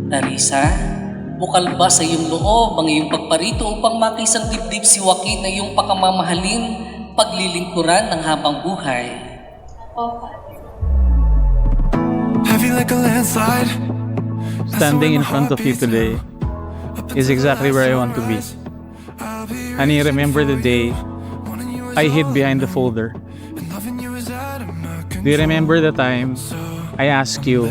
Clarissa, bukal ba sa iyong loob ang iyong pagparito upang makisang dibdib si Joaquin na iyong pakamamahalin, paglilingkuran ng habang buhay? Standing in front of you today is exactly where I want to be. Honey, remember the day I hid behind the folder? Do you remember the time I asked you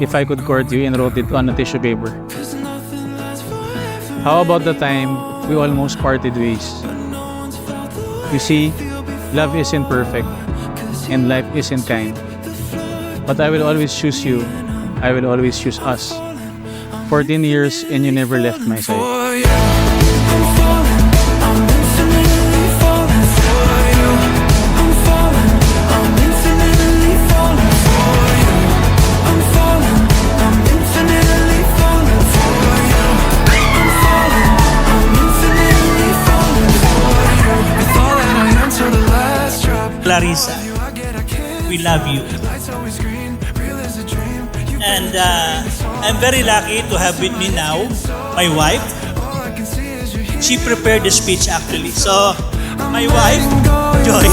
if I could court you and wrote it on a tissue paper? How about the time we almost parted ways? You see, love isn't perfect and life isn't kind. But I will always choose you. I will always choose us. 14 years and you never left my side. Clarissa, we love you. And I'm very lucky to have with me now my wife. She prepared the speech actually. So, my wife, Joy.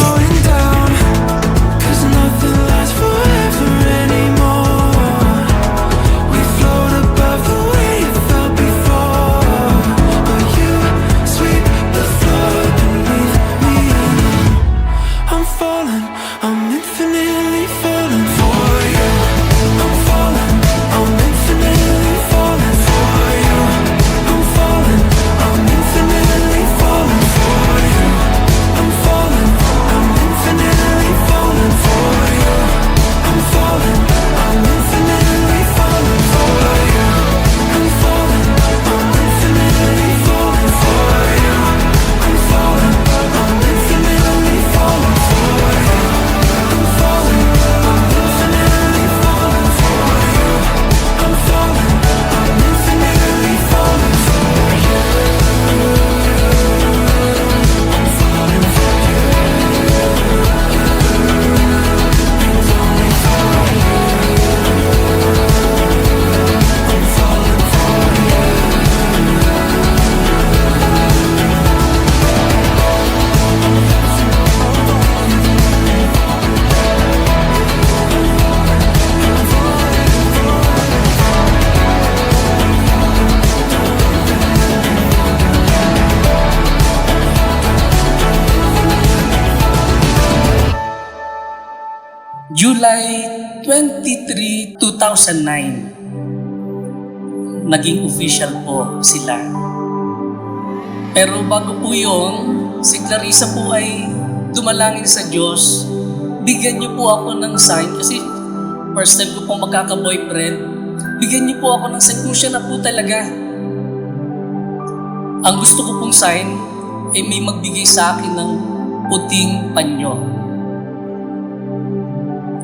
July 23, 2009, naging official po sila. Pero bago po yun, si Clarissa po ay dumalangin sa Diyos. Bigyan niyo po ako ng sign kasi first time ko pong magkaka-boyfriend. Bigyan niyo po ako ng sign kung siya na po talaga. Ang gusto ko pong sign ay may magbigay sa akin ng puting panyo.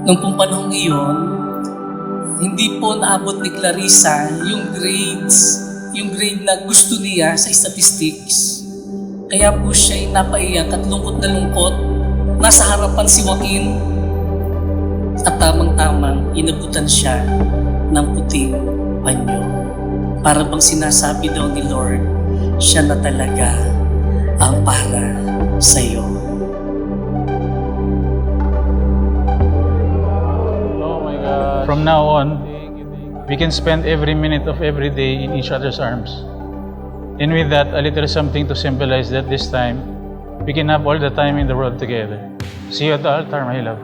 Nung pong panahong iyon, hindi po naabot ni Clarissa yung grade na gusto niya sa statistics. Kaya po siya ay napaiyak at lungkot na lungkot. Nasa harapan si Joaquin at tamang-tamang inabutan siya ng puting panyo. Para bang sinasabi daw ni Lord, siya na talaga ang para sa'yo. Oh my God. From now on, we can spend every minute of every day in each other's arms. And with that, a little something to symbolize that this time, we can have all the time in the world together. See you at the altar, my love.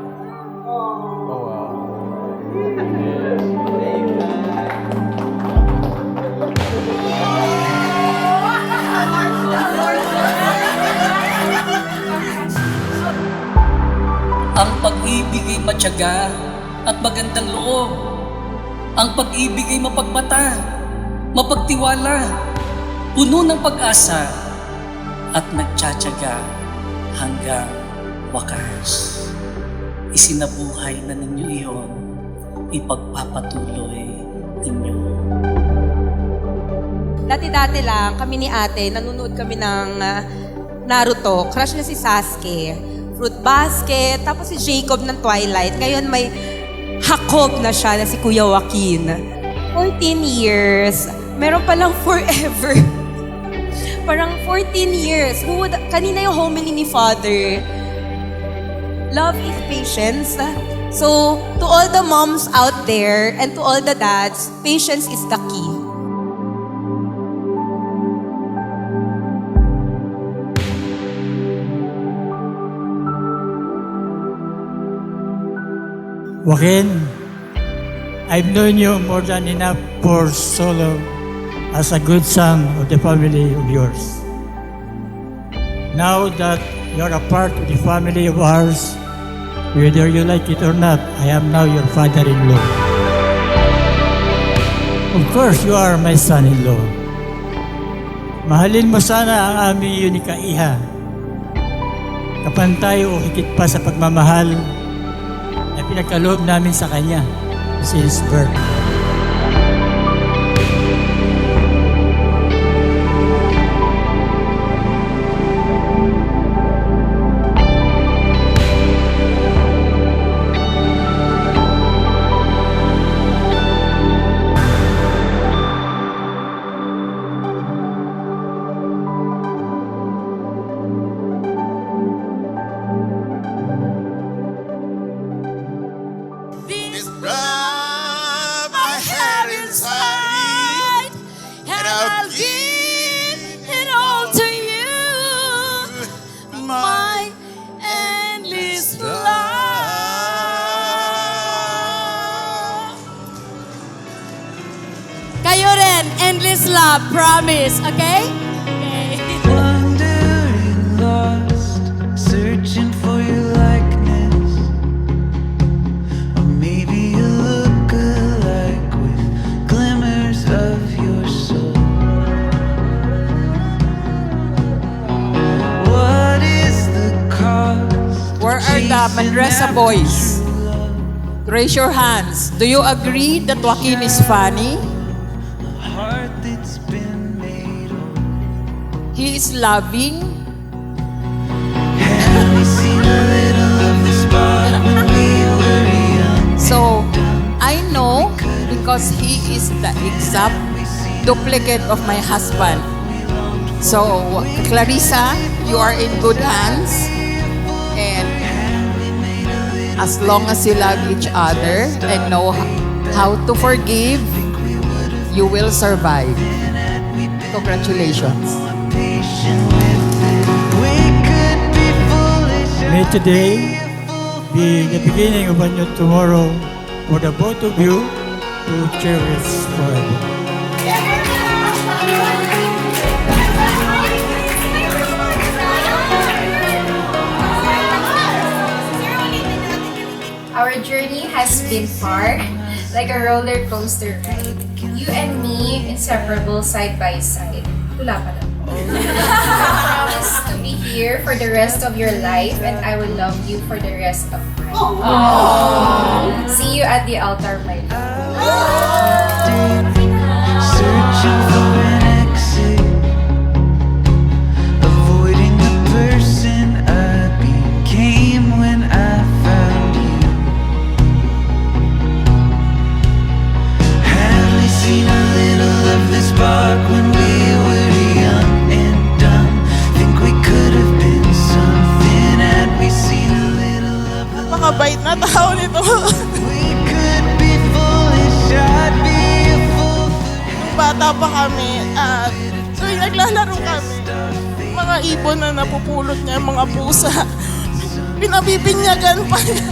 Oh, wow. Ang pag-ibig ay matyaga at magandang loob. Ang pag-ibig ay mapagbata, mapagtiwala, puno ng pag-asa, at nagtsatsaga hanggang wakas. Isinabuhay na ninyo iyon, ipagpapatuloy ninyo. Dati-dati lang, kami ni ate, nanonood kami ng Naruto. Crush na si Sasuke. Fruit Basket. Tapos si Jacob ng Twilight. Ngayon may hakog na siya na si Kuya Joaquin. 14 years. Meron palang forever. Parang 14 years. Kanina yung homily ni Father. Love is patience. So, to all the moms out there and to all the dads, patience is the key. Joaquin, I've known you more than enough for so long as a good son of the family of yours. Now that you're a part of the family of ours, whether you like it or not, I am now your father-in-law. Of course, you are my son-in-law. Mahalin mo sana ang aming unika iha. Kapantay o higit pa sa pagmamahal na pinagkaloob namin sa kanya since birth. This love I have inside, and I'll give it all to you, my endless love. Kayo rin, endless love, promise, okay? Wandering lost, searching for your likeness, or maybe a look-alike with glimmers of your soul. What is the cost? Where are the Manresa boys? Raise your hands. Do you agree that Joaquin is funny? Heart that's been made of. He is loving? Have we seen a little of the spark when we were young? So, I know because he is the exact duplicate of my husband. So, Clarissa, you are in good hands. And as long as you love each other and know how to forgive, you will survive. Congratulations. Patient with it. We could be foolish. May today be the beginning of a new tomorrow for the both of you to cherish forever. Our journey has been far, like a roller coaster ride. You and me, inseparable side by side. Tula pa lang. I promise to be here for the rest of your life and I will love you for the rest of mine. See you at the altar, my love. Searching for an exit, avoiding the person I became when I found you. Have we seen a little of this bata pa kami at tuwing naglalaro kami, mga ibon na napupulot niya, mga pusa, pinabibinyagan pa niya.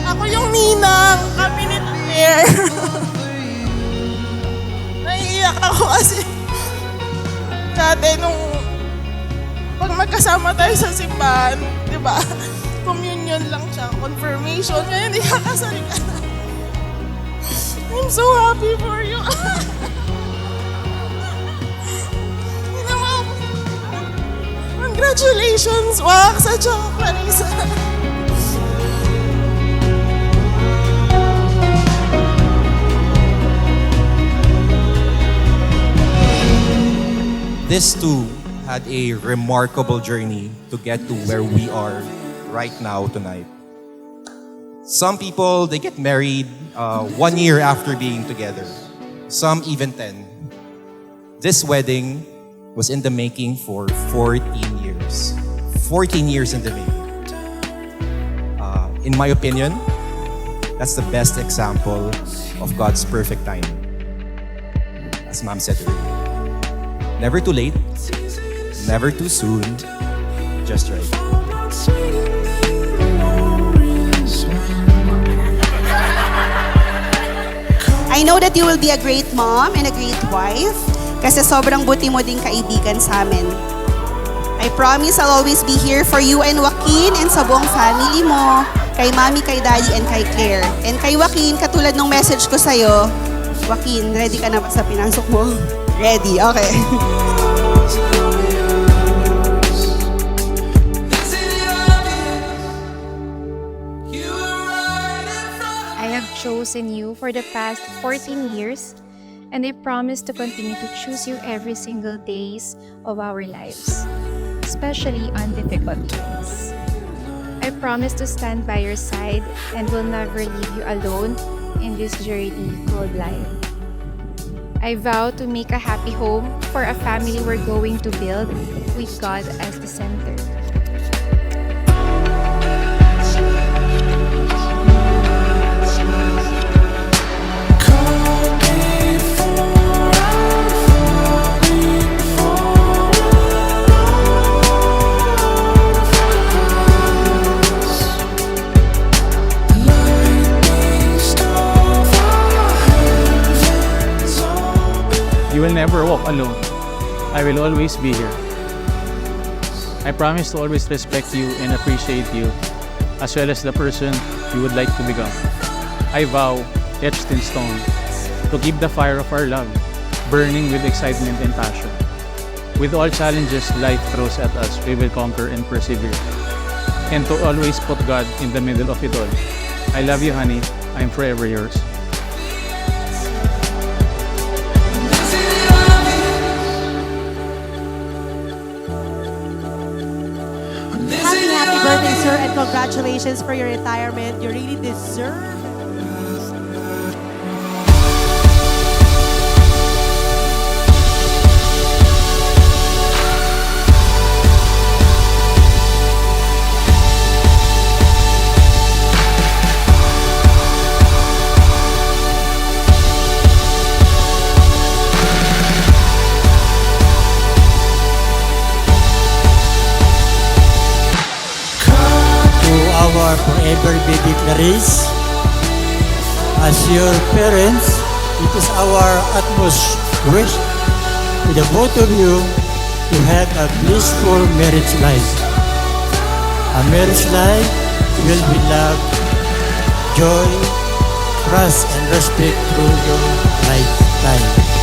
Ako yung ninang, kami ni Claire. Naiiyak ako kasi dati nung pag magkasama tayo sa simbahan, di ba? Communion lang siya, confirmation. Ngayon, ikakasal ka na. I'm so happy for you. Congratulations, Wax, at saka Clarissa. This too had a remarkable journey to get to where we are right now tonight. Some people, they get married 1 year after being together. Some even 10. This wedding was in the making for 14 years. 14 years in the making. In my opinion, that's the best example of God's perfect timing. As Ma'am said earlier. Never too late, never too soon, just right. I know that you will be a great mom and a great wife kasi sobrang buti mo ding kaibigan sa amin. I promise I'll always be here for you and Joaquin and sa buong family mo, kay Mami, kay Daddy, and kay Claire. And kay Joaquin, katulad ng message ko sa'yo, Joaquin, ready ka na ba sa pinasok mo? Ready, okay. I have chosen you for the past 14 years, and I promise to continue to choose you every single days of our lives, especially on difficult times. I promise to stand by your side and will never leave you alone in this journey called life. I vow to make a happy home for a family we're going to build with God as the center. You will never walk alone. I will always be here. I promise to always respect you and appreciate you, as well as the person you would like to become. I vow, etched in stone, to keep the fire of our love burning with excitement and passion. With all challenges life throws at us, we will conquer and persevere. And to always put God in the middle of it all. I love you, honey. I'm forever yours. Happy birthday, sir, and congratulations for your retirement. You really deserve it. Our forever baby Clarice, as your parents, it is our utmost wish to the both of you to have a blissful marriage life. A marriage life will be love, joy, trust, and respect through your lifetime.